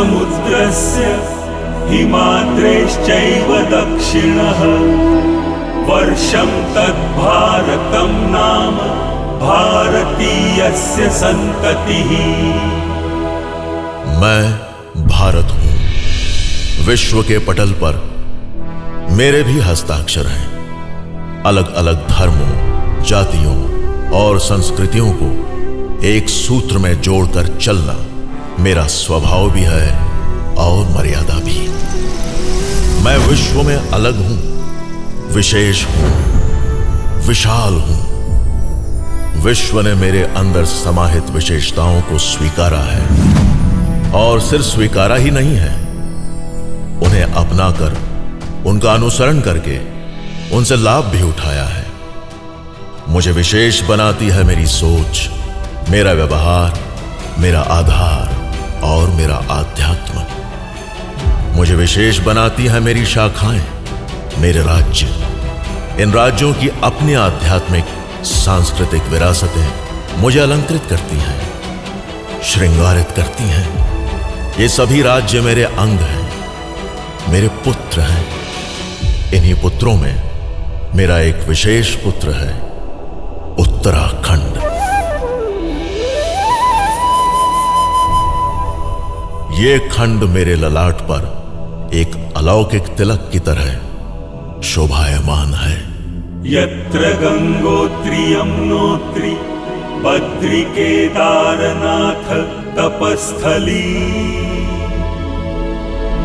समुद्रस्य हिमाद्रेश्चैव दक्षिणः वर्षं तद्भारतं नाम भारतीयस्य संततिः। मैं भारत हूं। विश्व के पटल पर मेरे भी हस्ताक्षर हैं। अलग अलग धर्मों, जातियों और संस्कृतियों को एक सूत्र में जोड़कर चलना मेरा स्वभाव भी है और मर्यादा भी। मैं विश्व में अलग हूं, विशेष हूं, विशाल हूं। विश्व ने मेरे अंदर समाहित विशेषताओं को स्वीकारा है और सिर्फ स्वीकारा ही नहीं है, उन्हें अपनाकर, उनका अनुसरण करके उनसे लाभ भी उठाया है। मुझे विशेष बनाती है मेरी सोच, मेरा व्यवहार, मेरा आधार और मेरा आध्यात्म। मुझे विशेष बनाती है मेरी शाखाएं, मेरे राज्य। इन राज्यों की अपनी आध्यात्मिक सांस्कृतिक विरासतें मुझे अलंकृत करती हैं, श्रृंगारित करती हैं। ये सभी राज्य मेरे अंग हैं, मेरे पुत्र हैं। इन्हीं पुत्रों में मेरा एक विशेष पुत्र है, उत्तराखंड। ये खंड मेरे ललाट पर एक अलौकिक तिलक की तरह शोभायमान है। यत्र गंगोत्री यमुनोत्री बद्री केदारनाथ तपस्थली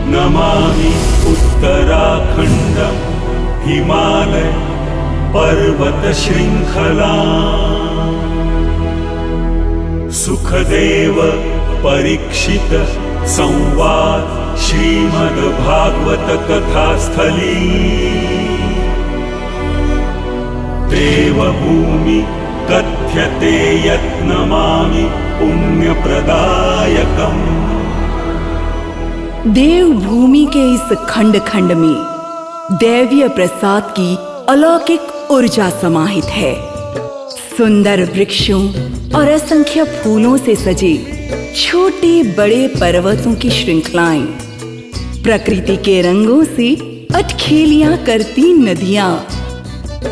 नमामि उत्तराखंडं हिमालय पर्वत श्रृंखला। सुखदेव परीक्षित संवाद श्रीमद्भागवत कथास्थली। देवभूमि कथ्यते यत् नमामि पुण्यप्रदायकम्। देवभूमि के इस खंड खंड में दैवीय प्रसाद की अलौकिक ऊर्जा समाहित है। सुंदर वृक्षों और असंख्य फूलों से सजे छोटे बड़े पर्वतों की श्रृंखलाएं, प्रकृति के रंगों से अटखेलियां करती नदियां,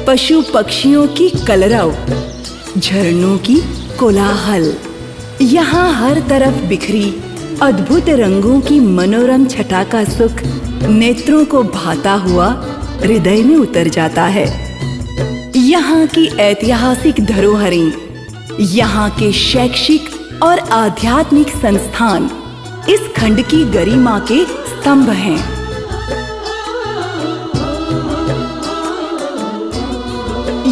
पशु पक्षियों की कलरव, झरनों की कोलाहल। यहाँ हर तरफ बिखरी अद्भुत रंगों की मनोरम छटा का सुख नेत्रों को भाता हुआ हृदय में उतर जाता है। यहाँ की ऐतिहासिक धरोहरें, यहाँ के शैक्षिक और आध्यात्मिक संस्थान इस खंड की गरिमा के स्तंभ हैं।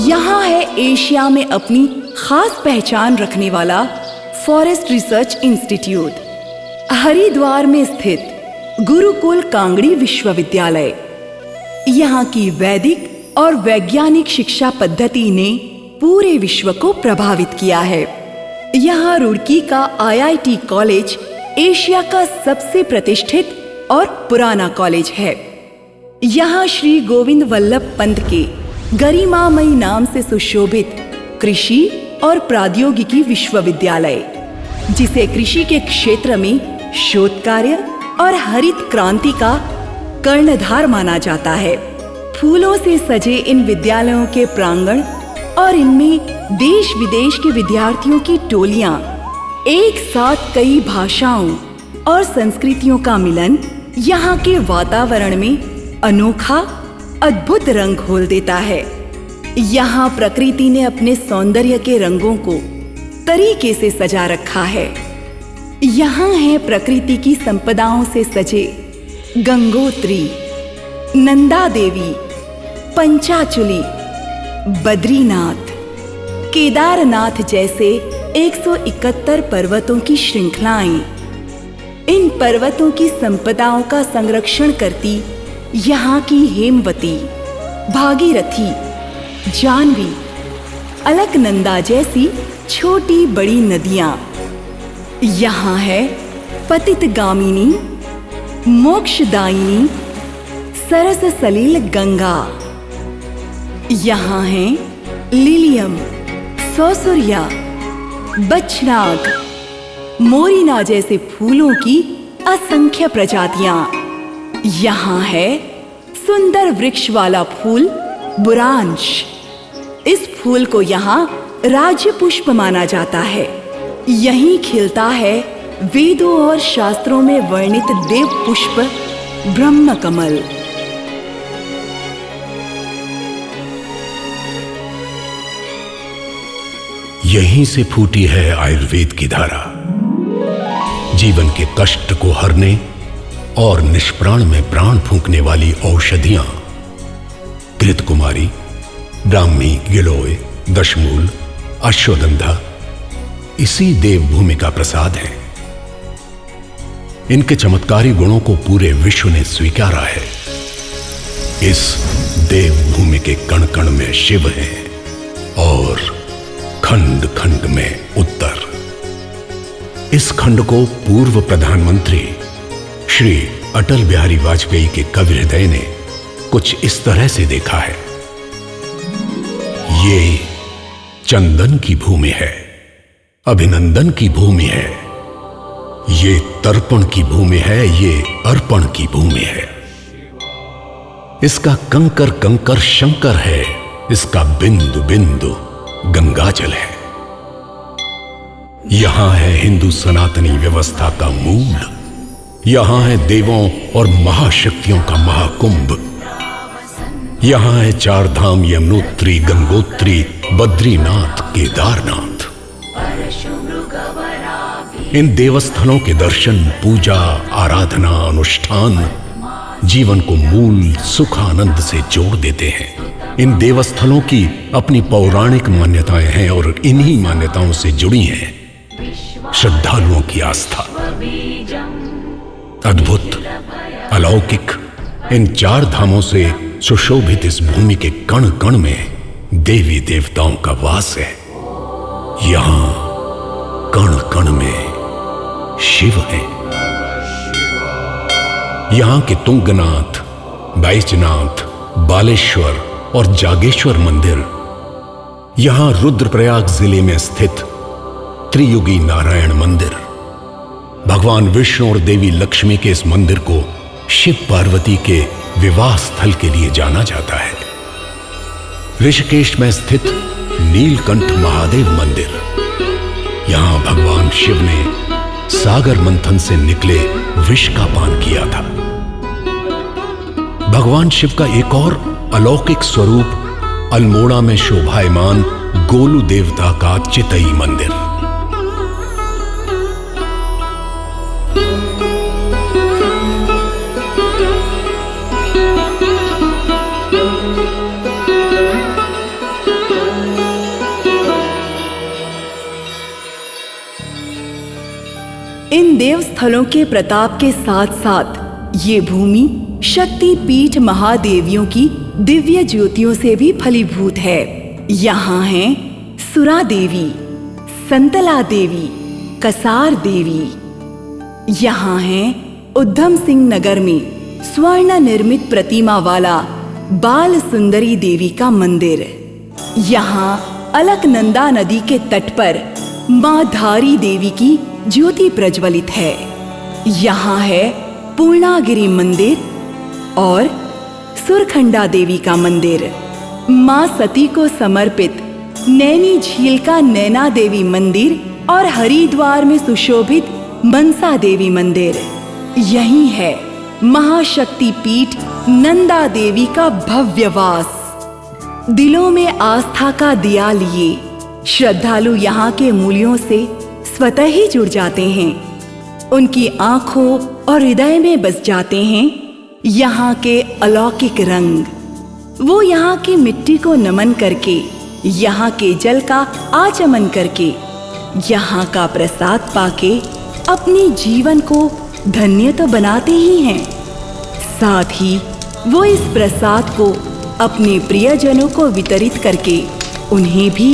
यहाँ है एशिया में अपनी खास पहचान रखने वाला फॉरेस्ट रिसर्च इंस्टीट्यूट, हरिद्वार में स्थित गुरुकुल कांगड़ी विश्वविद्यालय। यहाँ की वैदिक और वैज्ञानिक शिक्षा पद्धति ने पूरे विश्व को प्रभावित किया है। यहाँ रुड़की का IIT कॉलेज एशिया का सबसे प्रतिष्ठित और पुराना कॉलेज है। यहाँ श्री गोविंद वल्लभ पंत के गरिमामयी नाम से सुशोभित कृषि और प्रौद्योगिकी विश्वविद्यालय, जिसे कृषि के क्षेत्र में शोध कार्य और हरित क्रांति का कर्णधार माना जाता है। फूलों से सजे इन विद्यालयों के प्रांगण और इनमें देश विदेश के विद्यार्थियों की टोलियां एक साथ कई भाषाओं और संस्कृतियों का मिलन यहाँ के वातावरण में अनोखा अद्भुत रंग घोल देता है। यहाँ प्रकृति ने अपने सौंदर्य के रंगों को तरीके से सजा रखा है। यहाँ है प्रकृति की संपदाओं से सजे गंगोत्री, नंदा देवी, पंचाचुली, बद्रीनाथ, केदारनाथ जैसे 171 पर्वतों की श्रृंखलाएं। इन पर्वतों की संपदाओं का संरक्षण करती यहाँ की हेमवती, भागीरथी, जानवी, अलकनंदा जैसी छोटी बड़ी नदियाँ। यहाँ है पतितगामिनी, मोक्षदायिनी, सरस सलील गंगा। यहाँ है लिलियम, सौसुरिया, बचनाग, मोरिना जैसे फूलों की असंख्य प्रजातियां। यहाँ है सुंदर वृक्ष वाला फूल बुरांश। इस फूल को यहाँ राज्य पुष्प माना जाता है। यहीं खिलता है वेदों और शास्त्रों में वर्णित देव पुष्प ब्रह्म कमल। यहीं से फूटी है आयुर्वेद की धारा। जीवन के कष्ट को हरने और निष्प्राण में प्राण फूंकने वाली औषधियां कृतकुमारी, ब्राह्मी, गिलोय, दशमूल, अश्वगंधा इसी देवभूमि का प्रसाद है। इनके चमत्कारी गुणों को पूरे विश्व ने स्वीकारा है। इस देवभूमि के कण कण में शिव है और खंड खंड में उत्तर। इस खंड को पूर्व प्रधानमंत्री श्री अटल बिहारी वाजपेयी के कवि हृदय ने कुछ इस तरह से देखा है। ये चंदन की भूमि है, अभिनंदन की भूमि है, ये तर्पण की भूमि है, ये अर्पण की भूमि है। इसका कंकर कंकर शंकर है, इसका बिंदु बिंदु गंगाजल है। यहां है हिंदू सनातनी व्यवस्था का मूल। यहां है देवों और महाशक्तियों का महाकुंभ। यहां है चार धाम, यमुनोत्री, गंगोत्री, बद्रीनाथ, केदारनाथ। इन देवस्थलों के दर्शन, पूजा, आराधना, अनुष्ठान जीवन को मूल सुख आनंद से जोड़ देते हैं। इन देवस्थलों की अपनी पौराणिक मान्यताएं हैं और इन्हीं मान्यताओं से जुड़ी है श्रद्धालुओं की आस्था। अद्भुत, अलौकिक इन चार धामों से सुशोभित इस भूमि के कण कण में देवी देवताओं का वास है। यहां कण कण में शिव है। यहां के तुंगनाथ, बैजनाथ, बालेश्वर और जागेश्वर मंदिर, यहां रुद्रप्रयाग जिले में स्थित त्रियुगी नारायण मंदिर, भगवान विष्णु और देवी लक्ष्मी के इस मंदिर को शिव पार्वती के विवाह स्थल के लिए जाना जाता है। ऋषिकेश में स्थित नीलकंठ महादेव मंदिर, यहां भगवान शिव ने सागर मंथन से निकले विष का पान किया था। भगवान शिव का एक और अलौकिक स्वरूप अल्मोड़ा में शोभायमान गोलू देवता का चितई मंदिर। इन देवस्थलों के प्रताप के साथ साथ ये भूमि शक्ति पीठ महादेवियों की दिव्य ज्योतियों से भी फलीभूत है। यहाँ हैं सुरा देवी, संतला देवी, कसार देवी। यहाँ हैं उद्धम सिंह नगर में स्वर्ण निर्मित प्रतिमा वाला बाल सुंदरी देवी का मंदिर। यहाँ अलकनंदा नदी के तट पर मां धारी देवी की ज्योति प्रज्वलित है। यहाँ है पूर्णागिरि मंदिर और सुरखंडा देवी का मंदिर। मां सती को समर्पित नैनी झील का नैना देवी मंदिर और हरिद्वार में सुशोभित मनसा देवी मंदिर। यही है महाशक्ति पीठ नंदा देवी का भव्य वास। दिलों में आस्था का दिया लिए श्रद्धालु यहाँ के मूल्यों से स्वतः ही जुड़ जाते हैं। उनकी आंखों और हृदय में बस जाते हैं यहाँ के अलौकिक रंग। वो यहाँ की मिट्टी को नमन करके, यहाँ के जल का आचमन करके, यहाँ का प्रसाद पाके अपने जीवन को धन्य तो बनाते ही हैं, साथ ही वो इस प्रसाद को अपने प्रियजनों को वितरित करके उन्हें भी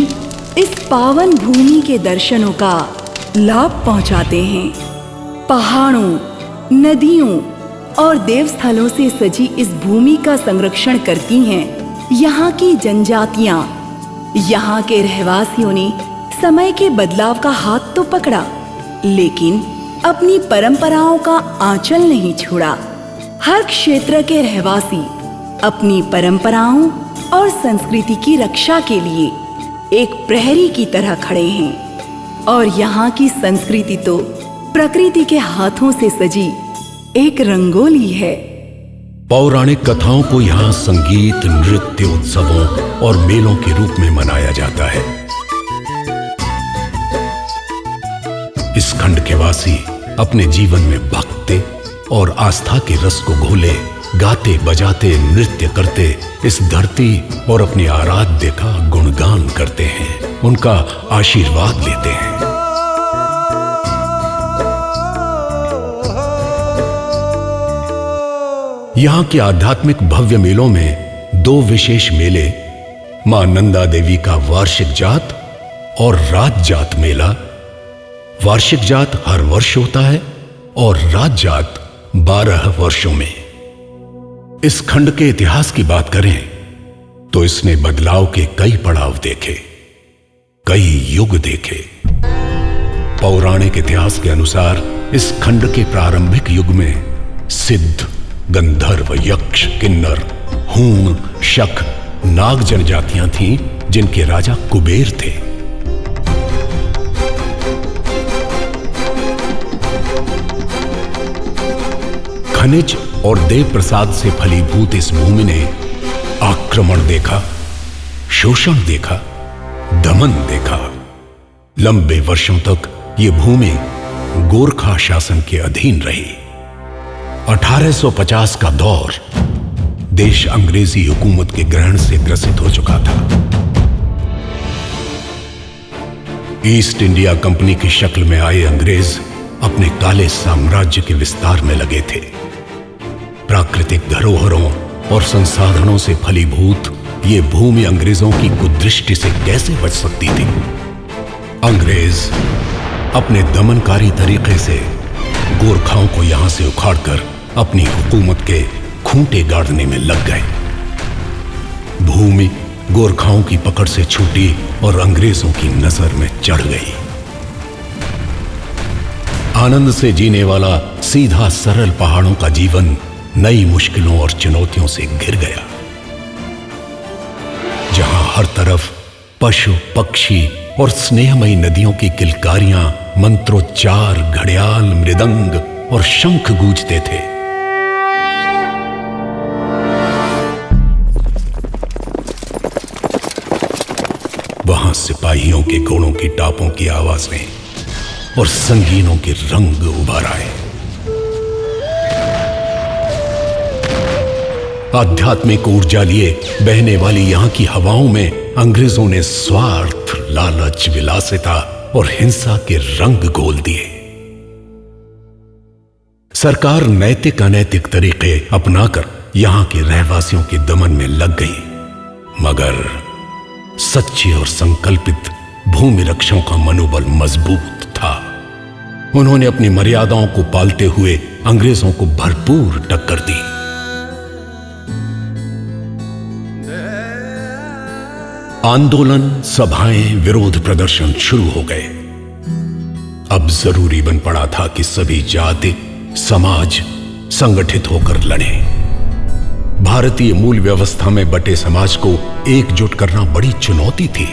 इस पावन भूमि के दर्शनों का लाभ पहुंचाते हैं। पहाड़ों, नदियों और देवस्थलों से सजी इस भूमि का संरक्षण करती हैं यहाँ की जनजातियाँ। यहाँ के रहवासियों ने समय के बदलाव का हाथ तो पकड़ा, लेकिन अपनी परंपराओं का आंचल नहीं छोड़ा। हर क्षेत्र के रहवासी अपनी परंपराओं और संस्कृति की रक्षा के लिए एक प्रहरी की तरह खड़े हैं। और यहाँ की संस्कृति तो प्रकृति के हाथों से सजी एक रंगोली है। पौराणिक कथाओं को यहाँ संगीत, नृत्य, उत्सवों और मेलों के रूप में मनाया जाता है। इस खंड के वासी अपने जीवन में भक्ति और आस्था के रस को घोले, गाते बजाते नृत्य करते इस धरती और अपने आराध्य का गुणगान करते हैं, उनका आशीर्वाद लेते हैं। यहाँ के आध्यात्मिक भव्य मेलों में दो विशेष मेले, मां नंदा देवी का वार्षिक जात और राज जात मेला। वार्षिक जात हर वर्ष होता है और राज जात 12 वर्षों में। इस खंड के इतिहास की बात करें तो इसने बदलाव के कई पड़ाव देखे, कई युग देखे। पौराणिक इतिहास के अनुसार इस खंड के प्रारंभिक युग में सिद्ध, गंधर्व, यक्ष, किन्नर, हूण, शक, नाग जनजातियां थीं जिनके राजा कुबेर थे। खनिज और देव प्रसाद से फलीभूत इस भूमि ने आक्रमण देखा, शोषण देखा, दमन देखा। लंबे वर्षों तक ये भूमि गोरखा शासन के अधीन रही। 1850 का दौर देश अंग्रेजी हुकूमत के ग्रहण से ग्रसित हो चुका था। ईस्ट इंडिया कंपनी की शक्ल में आए अंग्रेज अपने काले साम्राज्य के विस्तार में लगे थे। प्राकृतिक धरोहरों और संसाधनों से फलीभूत ये भूमि अंग्रेजों की कुदृष्टि से कैसे बच सकती थी? अंग्रेज अपने दमनकारी तरीके से गोरखाओं को यहां से उखाड़कर अपनी हुकूमत के खूंटे गाड़ने में लग गए। भूमि गोरखाओं की पकड़ से छूटी और अंग्रेजों की नजर में चढ़ गई। आनंद से जीने वाला सीधा सरल पहाड़ों का जीवन नई मुश्किलों और चुनौतियों से घिर गया। जहां हर तरफ पशु, पक्षी और स्नेहमयी नदियों की किलकारियां, मंत्रोच्चार, घड़ियाल, मृदंग और शंख गूंजते थे, वहां सिपाहियों के घोड़ों की टापों की आवाजें और संगीनों के रंग उभर आए। आध्यात्मिक ऊर्जा लिए बहने वाली यहां की हवाओं में अंग्रेजों ने स्वार्थ, लालच, विलासिता और हिंसा के रंग घोल दिए। सरकार नैतिक अनैतिक तरीके अपनाकर यहां के रहवासियों के दमन में लग गई, मगर सच्ची और संकल्पित भूमि रक्षकों का मनोबल मजबूत था। उन्होंने अपनी मर्यादाओं को पालते हुए अंग्रेजों को भरपूर टक्कर दी। आंदोलन, सभाएं, विरोध प्रदर्शन शुरू हो गए। अब जरूरी बन पड़ा था कि सभी जाति, समाज संगठित होकर लड़े। भारतीय मूल व्यवस्था में बटे समाज को एकजुट करना बड़ी चुनौती थी।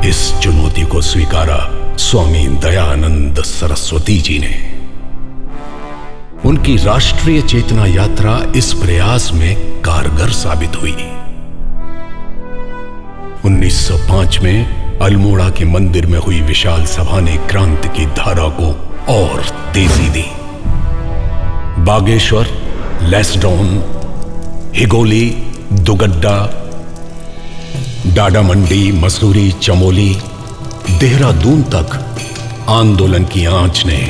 इस चुनौती को स्वीकारा स्वामी दयानंद सरस्वती जी ने। उनकी राष्ट्रीय चेतना यात्रा इस प्रयास में कारगर साबित हुई। 1905 में अल्मोड़ा के मंदिर में हुई विशाल सभा ने क्रांति की धारा को और तेजी दी। बागेश्वर, लेस्डोन, हिगोली, दुगड्डा, डाडामंडी, मसूरी, चमोली, देहरादून तक आंदोलन की आंच ने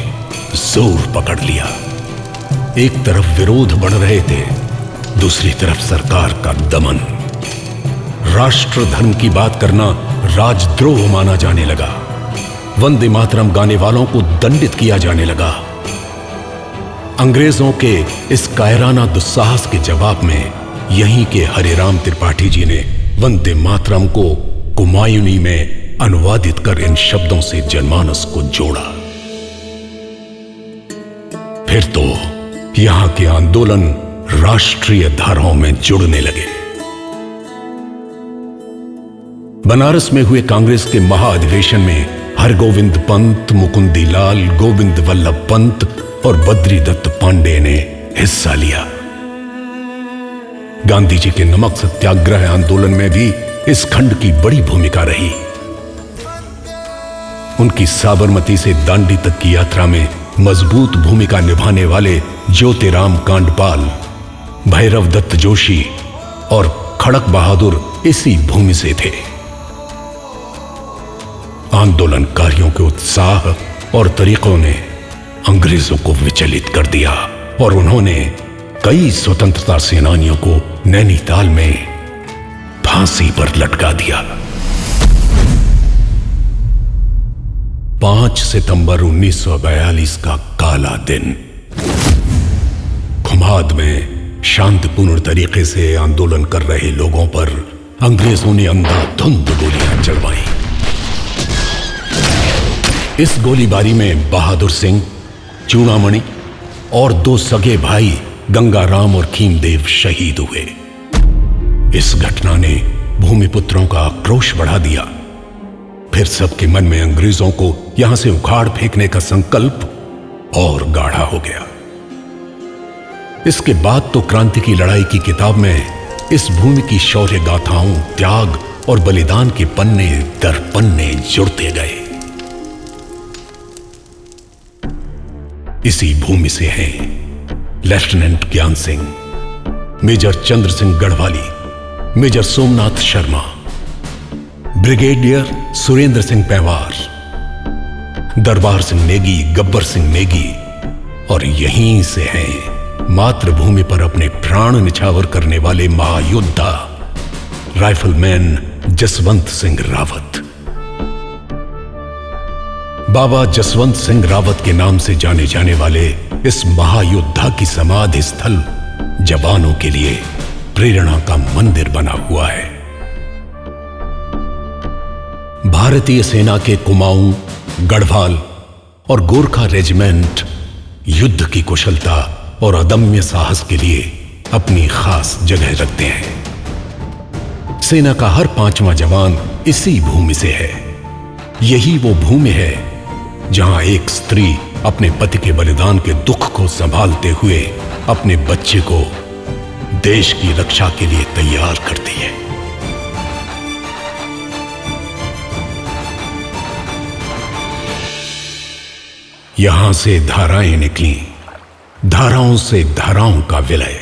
जोर पकड़ लिया। एक तरफ विरोध बढ़ रहे थे, दूसरी तरफ सरकार का दमन। राष्ट्र धर्म की बात करना राजद्रोह माना जाने लगा। वंदे मातरम गाने वालों को दंडित किया जाने लगा। अंग्रेजों के इस कायराना दुस्साहस के जवाब में यहीं के हरिराम त्रिपाठी जी ने वंदे मातरम को कुमायूनी में अनुवादित कर इन शब्दों से जनमानस को जोड़ा। फिर तो यहां के आंदोलन राष्ट्रीय धाराओं में जुड़ने लगे। बनारस में हुए कांग्रेस के महाअधिवेशन में हरगोविंद पंत, मुकुंदी लाल, गोविंद वल्लभ पंत और बद्री दत्त पांडे ने हिस्सा लिया। गांधी जी के नमक सत्याग्रह आंदोलन में भी इस खंड की बड़ी भूमिका रही। उनकी साबरमती से दांडी तक की यात्रा में मजबूत भूमिका निभाने वाले ज्योतिराम कांडपाल, भैरव दत्त जोशी और खड़क बहादुर इसी भूमि से थे। आंदोलनकारियों के उत्साह और तरीकों ने अंग्रेजों को विचलित कर दिया और उन्होंने कई स्वतंत्रता सेनानियों को नैनीताल में फांसी पर लटका दिया। 5 सितंबर 1942 का काला दिन। खुमाद में शांतिपूर्ण तरीके से आंदोलन कर रहे लोगों पर अंग्रेजों ने अंधाधुंध गोलियां चलवाई। इस गोलीबारी में बहादुर सिंह, चूड़ामणि और 2 सगे भाई गंगाराम और खीमदेव शहीद हुए। इस घटना ने भूमिपुत्रों का आक्रोश बढ़ा दिया। फिर सबके मन में अंग्रेजों को यहां से उखाड़ फेंकने का संकल्प और गाढ़ा हो गया। इसके बाद तो क्रांति की लड़ाई की किताब में इस भूमि की शौर्य गाथाओं, त्याग और बलिदान के पन्ने दर पन्ने जुड़ते गए। इसी भूमि से हैं लेफ्टिनेंट ज्ञान Singh, major Chandra Singh Garhwali, major Somnath Sharma, brigadier Surendra Singh पैवार, दरबार सिंह नेगी, गब्बर सिंह नेगी, और यहीं से हैं मातृभूमि पर अपने प्राण निछावर करने वाले महायोद्धा राइफलमैन जसवंत सिंह रावत। बाबा जसवंत सिंह रावत के नाम से जाने जाने वाले इस महायोद्धा की समाधि स्थल जवानों के लिए प्रेरणा का मंदिर बना हुआ है। भारतीय सेना के कुमाऊं, गढ़वाल और गोरखा रेजिमेंट युद्ध की कुशलता और अदम्य साहस के लिए अपनी खास जगह रखते हैं। सेना का हर 5वां जवान इसी भूमि से है। यही वो भूमि है जहां एक स्त्री अपने पति के बलिदान के दुख को संभालते हुए अपने बच्चे को देश की रक्षा के लिए तैयार करती है। यहां से धाराएं निकली, धाराओं से धाराओं का विलय।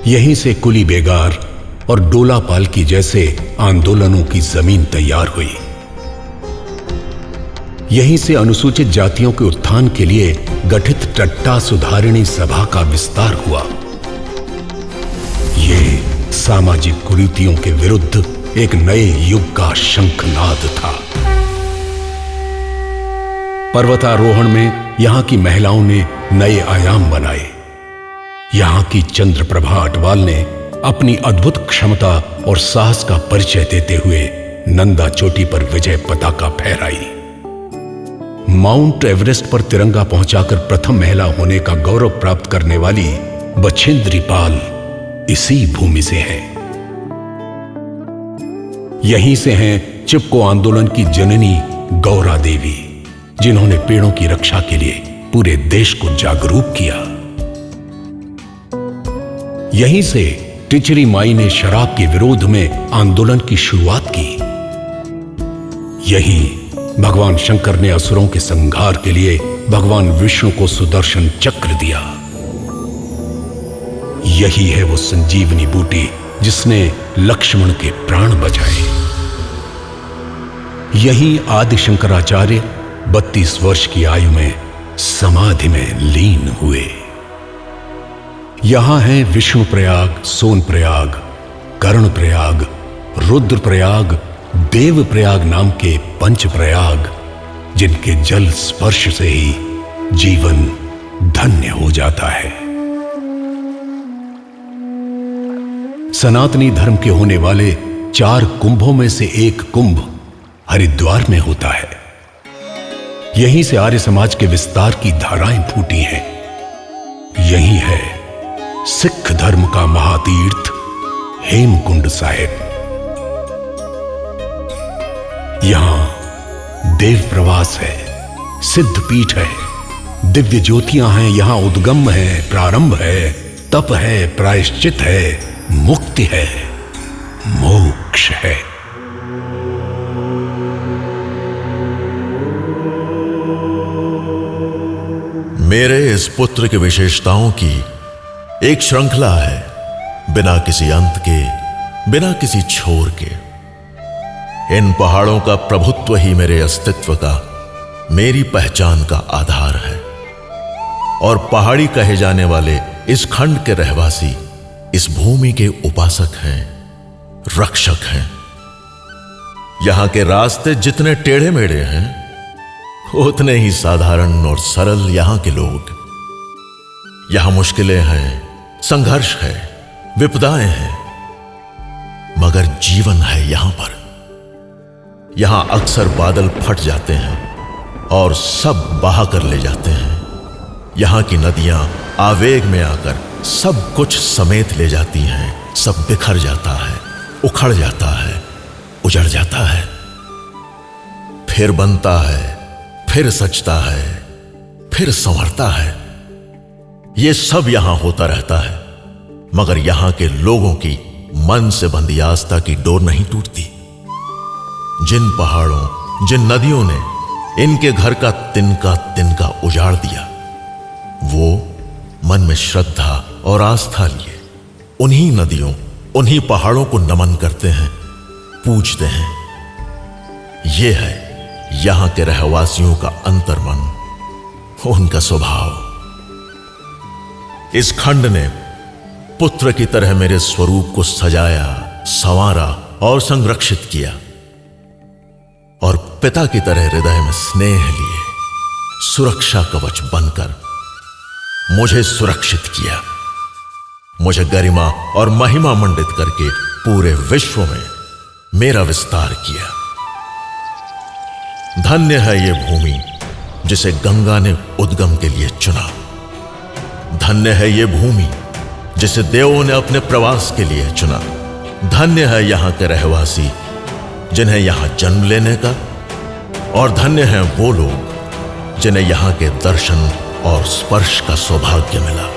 यहीं से कुली बेगार और डोला पालकी जैसे आंदोलनों की जमीन तैयार हुई। यहीं से अनुसूचित जातियों के उत्थान के लिए गठित टट्टा सुधारिणी सभा का विस्तार हुआ। ये सामाजिक कुरीतियों के विरुद्ध एक नए युग का शंखनाद था। पर्वतारोहण में यहां की महिलाओं ने नए आयाम बनाए। यहां की चंद्रप्रभा अटवाल ने अपनी अद्भुत क्षमता और साहस का परिचय देते हुए नंदा चोटी पर विजय पताका फहराई। माउंट एवरेस्ट पर तिरंगा पहुंचाकर प्रथम महिला होने का गौरव प्राप्त करने वाली बछेंद्री पाल इसी भूमि से हैं। यहीं से हैं चिपको आंदोलन की जननी गौरा देवी, जिन्होंने पेड़ों की रक्षा के लिए पूरे देश को जागरूक किया। यहीं से टिचरी माई ने शराब के विरोध में आंदोलन की शुरुआत की। यही भगवान शंकर ने असुरों के संहार के लिए भगवान विष्णु को सुदर्शन चक्र दिया। यही है वो संजीवनी बूटी जिसने लक्ष्मण के प्राण बचाए। यही आदि शंकराचार्य 32 वर्ष की आयु में समाधि में लीन हुए। यहां है विष्णु प्रयाग, सोन प्रयाग, कर्ण प्रयाग, रुद्र प्रयाग, देव प्रयाग नाम के पंच प्रयाग, जिनके जल स्पर्श से ही जीवन धन्य हो जाता है। सनातनी धर्म के होने वाले 4 कुंभों में से एक कुंभ हरिद्वार में होता है। यहीं से आर्य समाज के विस्तार की धाराएं फूटी हैं। यही है सिख धर्म का महातीर्थ हेमकुंड साहिब। यहां देव प्रवास है, सिद्ध पीठ है, दिव्य ज्योतियां हैं। यहां उद्गम है, प्रारंभ है, तप है, प्रायश्चित है, मुक्ति है, मोक्ष है। मेरे इस पुत्र की विशेषताओं की एक श्रृंखला है, बिना किसी अंत के, बिना किसी छोर के। इन पहाड़ों का प्रभुत्व ही मेरे अस्तित्व का, मेरी पहचान का आधार है। और पहाड़ी कहे जाने वाले इस खंड के रहवासी इस भूमि के उपासक हैं, रक्षक हैं। यहां के रास्ते जितने टेढ़े मेढ़े हैं, उतने ही साधारण और सरल यहां के लोग। यहां मुश्किलें हैं, संघर्ष है, विपदाएं हैं, मगर जीवन है यहां पर। यहां अक्सर बादल फट जाते हैं और सब बहा कर ले जाते हैं। यहां की नदियां आवेग में आकर सब कुछ समेत ले जाती हैं। सब बिखर जाता है, उखड़ जाता है, उजड़ जाता है, फिर बनता है, फिर सजता है, फिर संवरता है। यह सब यहां होता रहता है, मगर यहां के लोगों की मन से बंधी आस्था की डोर नहीं टूटती। जिन पहाड़ों, जिन नदियों ने इनके घर का तिनका उजाड़ दिया, वो मन में श्रद्धा और आस्था लिए उन्हीं नदियों, उन्हीं पहाड़ों को नमन करते हैं, पूजते हैं। यह है यहां के रहवासियों का अंतर्मन, उनका स्वभाव। इस खंड ने पुत्र की तरह मेरे स्वरूप को सजाया, संवारा और संरक्षित किया, और पिता की तरह हृदय में स्नेह लिए सुरक्षा कवच बनकर मुझे सुरक्षित किया, मुझे गरिमा और महिमा मंडित करके पूरे विश्व में मेरा विस्तार किया। धन्य है ये भूमि जिसे गंगा ने उद्गम के लिए चुना। धन्य है ये भूमि जिसे देवों ने अपने प्रवास के लिए चुना। धन्य है यहां के रहवासी जिन्हें यहां जन्म लेने का, और धन्य हैं वो लोग जिन्हें यहां के दर्शन और स्पर्श का सौभाग्य मिला।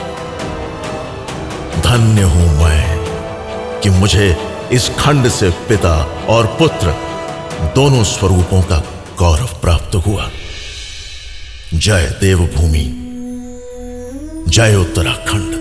धन्य हूं मैं कि मुझे इस खंड से पिता और पुत्र दोनों स्वरूपों का गौरव प्राप्त हुआ। जय देवभूमि, जय उत्तराखंड।